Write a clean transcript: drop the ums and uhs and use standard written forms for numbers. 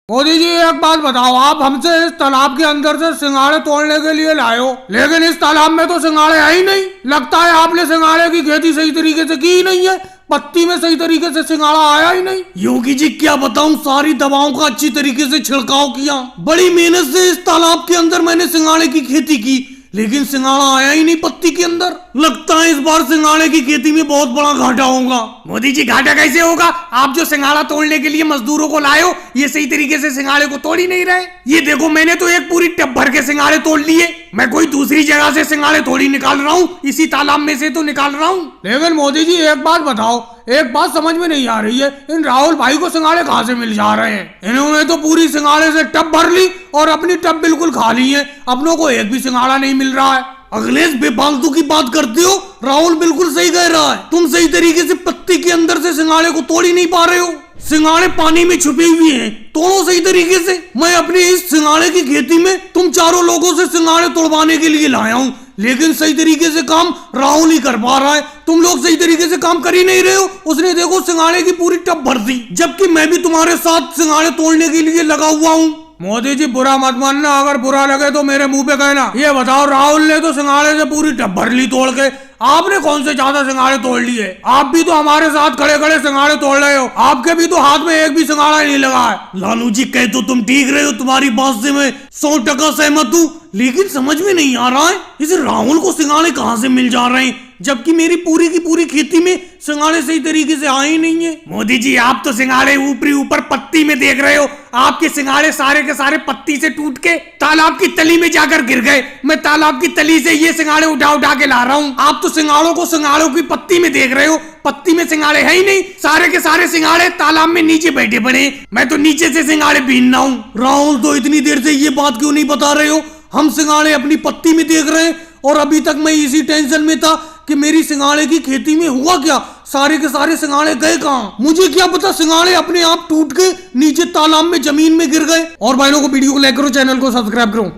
मोदी जी एक बात बताओ, आप हमसे इस तालाब के अंदर से सिंघाड़े तोड़ने के लिए लाए हो, लेकिन इस तालाब में तो सिंघाड़े है ही नहीं। लगता है आपने सिंघाड़े की खेती सही तरीके से की ही नहीं है, पत्ती में सही तरीके से सिंघाड़ा आया ही नहीं। योगी जी क्या बताऊं, सारी दवाओं का अच्छी तरीके से छिड़काव किया, बड़ी मेहनत से इस तालाब के अंदर मैंने सिंघाड़े की खेती की, लेकिन सिंघाड़ा आया ही नहीं पत्ती के अंदर। लगता है इस बार सिंघाड़े की खेती में बहुत बड़ा घाटा होगा। मोदी जी घाटा कैसे होगा? आप जो सिंघाड़ा तोड़ने के लिए मजदूरों को लाए हो, ये सही तरीके से सिंघाड़े को तोड़ ही नहीं रहे। ये देखो, मैंने तो एक पूरी टब भर के सिंघाड़े तोड़ लिए। मैं कोई दूसरी जगह से सिंघाड़े थोड़ी निकाल रहा हूँ, इसी तालाब में से तो निकाल रहा हूँ। लेकिन मोदी जी एक बात बताओ, एक बात समझ में नहीं आ रही है, इन राहुल भाई को सिंघाड़े कहाँ से मिल जा रहे हैं? इन्होंने तो पूरी सिंघाड़े से टब भर ली और अपनी टब बिल्कुल खाली है, अपनों को एक भी सिंघाड़ा नहीं मिल रहा है। अखिलेश बेफालतू की बात करते हो, राहुल बिल्कुल सही कह रहा है, तुम सही तरीके से पत्ती के अंदर से सिंघाड़े को तोड़ ही नहीं पा रहे हो। सिंघाड़े पानी में छुपे हुए हैं, तोड़ो सही तरीके से। मैं अपनी इस सिंघाड़े की खेती में तुम चारों लोगों से सिंघाड़े तोड़वाने के लिए लाया हूँ, लेकिन सही तरीके से काम राहुल ही कर पा रहा है। तुम लोग सही तरीके से काम कर ही नहीं रहे हो। उसने देखो सिंघाड़े की पूरी टब भर दी, जबकि मैं भी तुम्हारे साथ सिंघाड़े तोड़ने के लिए लगा हुआ हूँ। मोदी जी बुरा मत मानना, अगर बुरा लगे तो मेरे मुंह पे कहना। ये बताओ, राहुल ने तो सिंघाड़े से पूरी टब भर ली तोड़ के, आपने कौन से ज्यादा सिंघाड़े तोड़ लिए? आप भी तो हमारे साथ खड़े खड़े सिंघाड़े तोड़ रहे हो, आपके भी तो हाथ में एक भी सिंघाड़ा नहीं लगा है। लालू जी कह तो तुम ठीक रहे हो, तुम्हारी बात से मैं 100% सहमत हूँ, लेकिन समझ में नहीं आ रहा है इस राहुल को सिंघाड़े कहाँ से मिल जा रहे हैं, जबकि मेरी पूरी की पूरी खेती में सिंघाड़े सही तरीके से आए ही नहीं है। मोदी जी आप तो सिंघाड़े ऊपरी ऊपर पत्ती में देख रहे हो, आपके सिंघाड़े सारे के सारे पत्ती से टूट के तालाब की तली में जाकर गिर गए। मैं तालाब की तली से ये सिंघाड़े उठा उठा के ला रहा हूँ, आप तो सिंघाड़ों को सिंघाड़ों की पत्ती में देख रहे हो, पत्ती में सिंघाड़े है ही नहीं। सारे के सारे सिंघाड़े तालाब में नीचे बैठे पड़े, मैं तो नीचे से सिंघाड़े बीन रहा हूँ। राहुल तो इतनी देर से ये बात क्यों नहीं बता रहे हो? हम सिंघाड़े अपनी पत्ती में देख रहे हैं और अभी तक मैं इसी टेंशन में था कि मेरी सिंघाड़े की खेती में हुआ क्या, सारे के सारे सिंघाड़े गए कहाँ? मुझे क्या पता सिंघाड़े अपने आप टूट के नीचे तालाब में जमीन में गिर गए। और भाइयों को वीडियो को लाइक करो, चैनल को सब्सक्राइब करो।